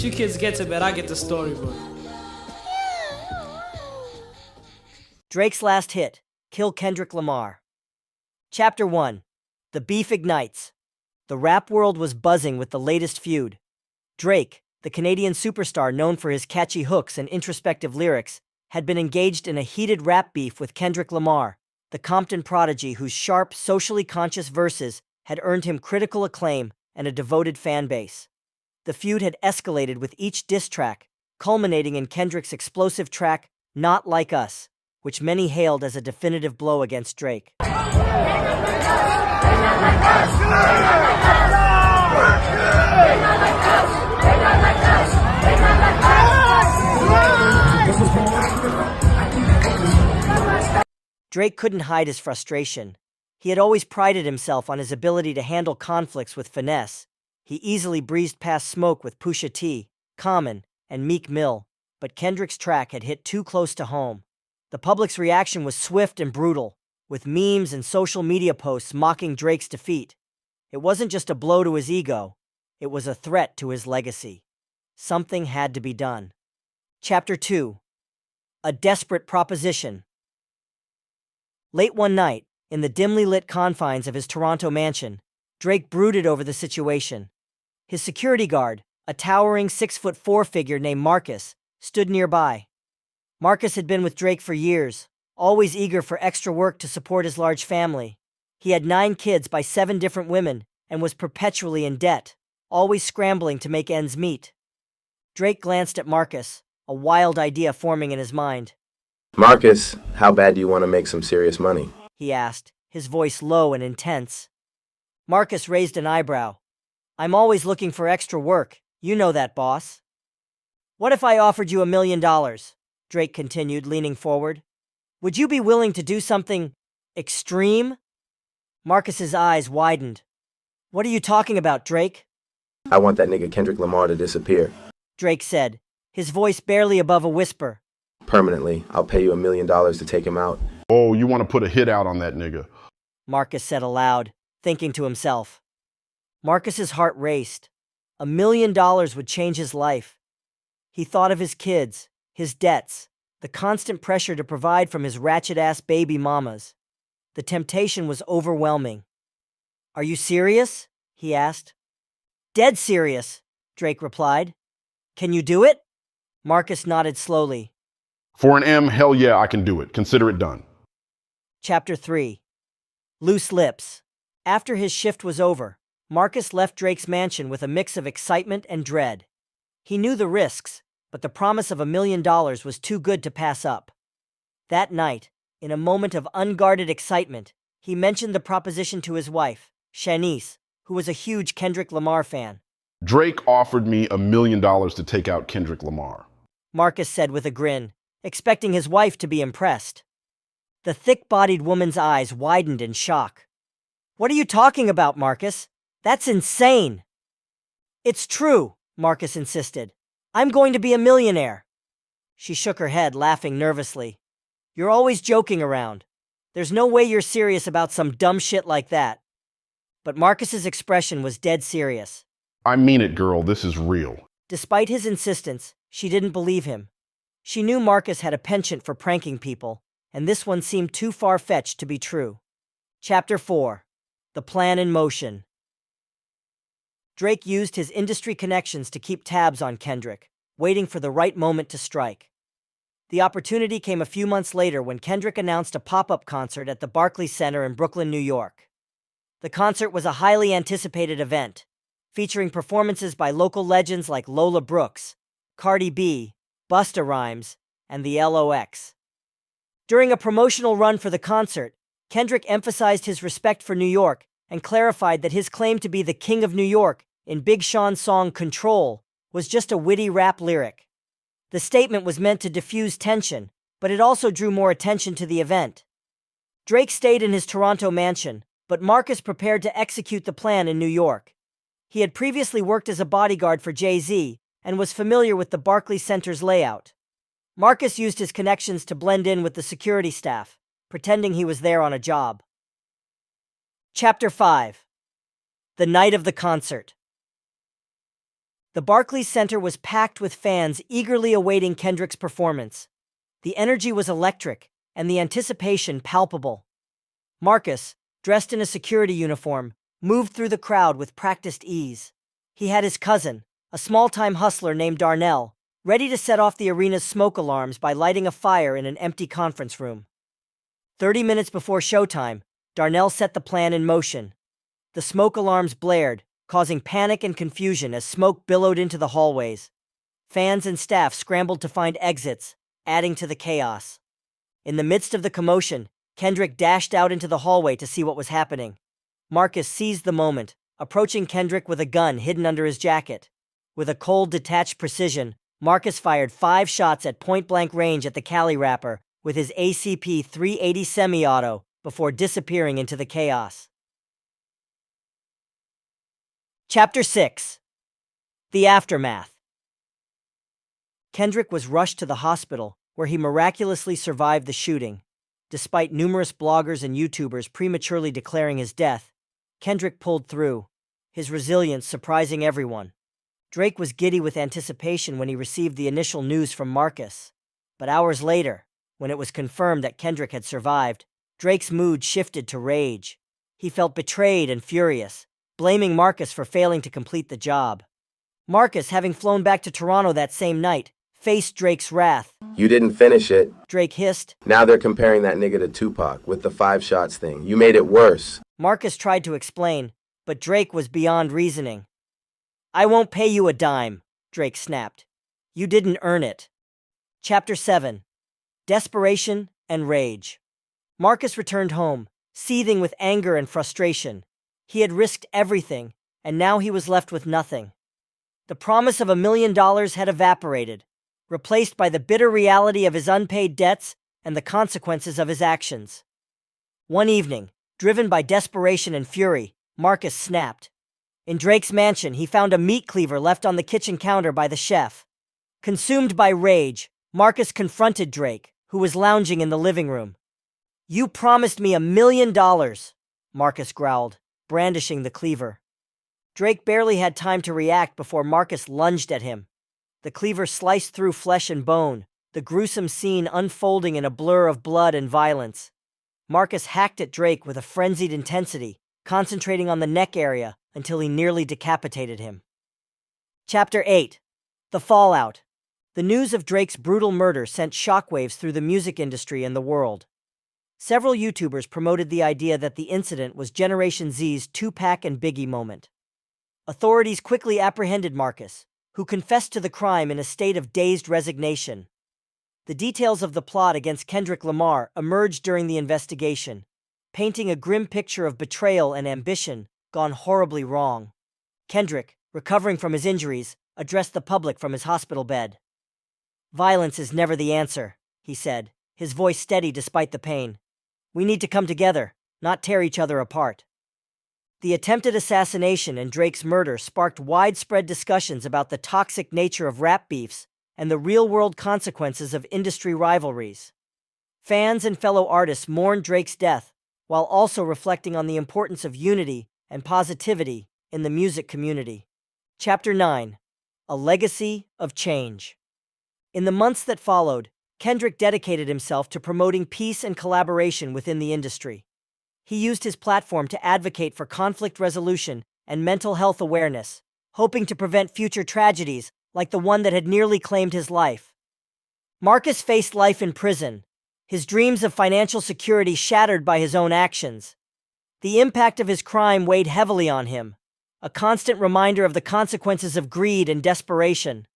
You kids get to bed, I get the storybook. Drake's last hit, Kill Kendrick Lamar. Chapter 1. The beef ignites. The rap world was buzzing with the latest feud. Drake, the Canadian superstar known for his catchy hooks and introspective lyrics, had been engaged in a heated rap beef with Kendrick Lamar, the Compton prodigy whose sharp, socially conscious verses had earned him critical acclaim and a devoted fan base. The feud had escalated with each diss track, culminating in Kendrick's explosive track, Not Like Us, which many hailed as a definitive blow against Drake. Drake couldn't hide his frustration. He had always prided himself on his ability to handle conflicts with finesse. He easily breezed past smoke with Pusha T, Common, and Meek Mill, but Kendrick's track had hit too close to home. The public's reaction was swift and brutal, with memes and social media posts mocking Drake's defeat. It wasn't just a blow to his ego, it was a threat to his legacy. Something had to be done. Chapter 2. A Desperate Proposition. Late one night, in the dimly lit confines of his Toronto mansion, Drake brooded over the situation. His security guard, a towering 6'4" figure named Marcus, stood nearby. Marcus had been with Drake for years, always eager for extra work to support his large family. He had 9 kids by 7 different women and was perpetually in debt, always scrambling to make ends meet. Drake glanced at Marcus, a wild idea forming in his mind. Marcus, how bad do you want to make some serious money? He asked, his voice low and intense. Marcus raised an eyebrow. I'm always looking for extra work. You know that, boss. What if I offered you $1 million? Drake continued, leaning forward. Would you be willing to do something extreme? Marcus's eyes widened. What are you talking about, Drake? I want that nigga Kendrick Lamar to disappear. Drake said, his voice barely above a whisper. Permanently. I'll pay you $1 million to take him out. Oh, you want to put a hit out on that nigga? Marcus said aloud, thinking to himself. Marcus's heart raced. $1 million would change his life. He thought of his kids, his debts, the constant pressure to provide from his ratchet-ass baby mamas. The temptation was overwhelming. Are you serious? He asked. Dead serious, Drake replied. Can you do it? Marcus nodded slowly. For an M, hell yeah, I can do it. Consider it done. Chapter 3. Loose Lips. After his shift was over, Marcus left Drake's mansion with a mix of excitement and dread. He knew the risks, but the promise of $1 million was too good to pass up. That night, in a moment of unguarded excitement, he mentioned the proposition to his wife, Shanice, who was a huge Kendrick Lamar fan. Drake offered me $1 million to take out Kendrick Lamar. Marcus said with a grin, expecting his wife to be impressed. The thick-bodied woman's eyes widened in shock. What are you talking about, Marcus? That's insane. It's true, Marcus insisted. I'm going to be a millionaire. She shook her head, laughing nervously. You're always joking around. There's no way you're serious about some dumb shit like that. But Marcus's expression was dead serious. I mean it, girl. This is real. Despite his insistence, she didn't believe him. She knew Marcus had a penchant for pranking people, and this one seemed too far-fetched to be true. Chapter 4. The Plan in Motion. Drake used his industry connections to keep tabs on Kendrick, waiting for the right moment to strike. The opportunity came a few months later when Kendrick announced a pop-up concert at the Barclays Center in Brooklyn, New York. The concert was a highly anticipated event, featuring performances by local legends like Lola Brooks, Cardi B, Busta Rhymes, and the LOX. During a promotional run for the concert, Kendrick emphasized his respect for New York and clarified that his claim to be the King of New York in Big Sean's song Control was just a witty rap lyric. The statement was meant to diffuse tension, but it also drew more attention to the event. Drake stayed in his Toronto mansion, but Marcus prepared to execute the plan in New York. He had previously worked as a bodyguard for Jay-Z and was familiar with the Barclays Center's layout. Marcus used his connections to blend in with the security staff, pretending he was there on a job. Chapter 5. The Night of the Concert. The Barclays Center was packed with fans eagerly awaiting Kendrick's performance. The energy was electric, and the anticipation palpable. Marcus, dressed in a security uniform, moved through the crowd with practiced ease. He had his cousin, a small-time hustler named Darnell, ready to set off the arena's smoke alarms by lighting a fire in an empty conference room. 30 minutes before showtime, Darnell set the plan in motion. The smoke alarms blared, causing panic and confusion as smoke billowed into the hallways. Fans and staff scrambled to find exits, adding to the chaos. In the midst of the commotion, Kendrick dashed out into the hallway to see what was happening. Marcus seized the moment, approaching Kendrick with a gun hidden under his jacket. With a cold, detached precision, Marcus fired 5 shots at point-blank range at the Cali rapper with his ACP-380 semi-auto before disappearing into the chaos. Chapter 6. The Aftermath. Kendrick was rushed to the hospital, where he miraculously survived the shooting. Despite numerous bloggers and YouTubers prematurely declaring his death, Kendrick pulled through, his resilience surprising everyone. Drake was giddy with anticipation when he received the initial news from Marcus. But hours later, when it was confirmed that Kendrick had survived, Drake's mood shifted to rage. He felt betrayed and furious, blaming Marcus for failing to complete the job. Marcus, having flown back to Toronto that same night, faced Drake's wrath. You didn't finish it. Drake hissed. Now they're comparing that nigga to Tupac with the 5 shots thing. You made it worse. Marcus tried to explain, but Drake was beyond reasoning. I won't pay you a dime, Drake snapped. You didn't earn it. Chapter 7. Desperation and Rage. Marcus returned home, seething with anger and frustration. He had risked everything, and now he was left with nothing. The promise of $1 million had evaporated, replaced by the bitter reality of his unpaid debts and the consequences of his actions. One evening, driven by desperation and fury, Marcus snapped. In Drake's mansion, he found a meat cleaver left on the kitchen counter by the chef. Consumed by rage, Marcus confronted Drake, who was lounging in the living room. You promised me $1 million, Marcus growled, brandishing the cleaver. Drake barely had time to react before Marcus lunged at him. The cleaver sliced through flesh and bone, the gruesome scene unfolding in a blur of blood and violence. Marcus hacked at Drake with a frenzied intensity, concentrating on the neck area until he nearly decapitated him. Chapter 8. The Fallout. The news of Drake's brutal murder sent shockwaves through the music industry and the world. Several YouTubers promoted the idea that the incident was Generation Z's Tupac and Biggie moment. Authorities quickly apprehended Marcus, who confessed to the crime in a state of dazed resignation. The details of the plot against Kendrick Lamar emerged during the investigation, painting a grim picture of betrayal and ambition gone horribly wrong. Kendrick, recovering from his injuries, addressed the public from his hospital bed. Violence is never the answer, he said, his voice steady despite the pain. We need to come together, not tear each other apart. The attempted assassination and Drake's murder sparked widespread discussions about the toxic nature of rap beefs and the real-world consequences of industry rivalries. Fans and fellow artists mourned Drake's death, while also reflecting on the importance of unity and positivity in the music community. Chapter 9. A Legacy of Change. In the months that followed, Kendrick dedicated himself to promoting peace and collaboration within the industry. He used his platform to advocate for conflict resolution and mental health awareness, hoping to prevent future tragedies like the one that had nearly claimed his life. Marcus faced life in prison, his dreams of financial security shattered by his own actions. The impact of his crime weighed heavily on him, a constant reminder of the consequences of greed and desperation.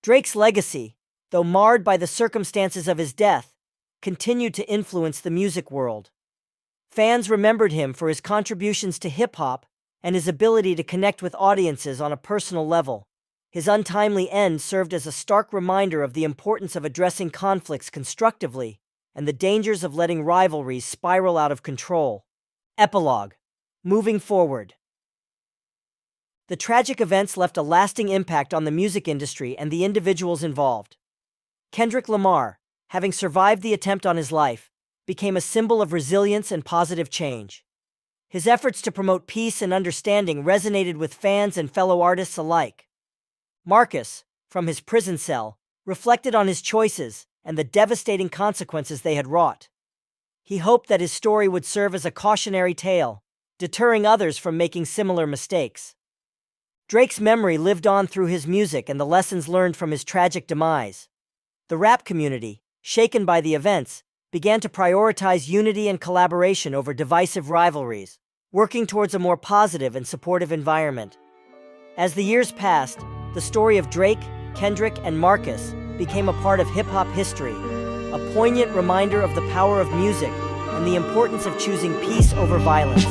Drake's legacy, though marred by the circumstances of his death, continued to influence the music world. Fans remembered him for his contributions to hip-hop and his ability to connect with audiences on a personal level. His untimely end served as a stark reminder of the importance of addressing conflicts constructively and the dangers of letting rivalries spiral out of control. Epilogue. Moving forward. The tragic events left a lasting impact on the music industry and the individuals involved. Kendrick Lamar, having survived the attempt on his life, became a symbol of resilience and positive change. His efforts to promote peace and understanding resonated with fans and fellow artists alike. Marcus, from his prison cell, reflected on his choices and the devastating consequences they had wrought. He hoped that his story would serve as a cautionary tale, deterring others from making similar mistakes. Drake's memory lived on through his music and the lessons learned from his tragic demise. The rap community, shaken by the events, began to prioritize unity and collaboration over divisive rivalries, working towards a more positive and supportive environment. As the years passed, the story of Drake, Kendrick, and Marcus became a part of hip-hop history, a poignant reminder of the power of music and the importance of choosing peace over violence.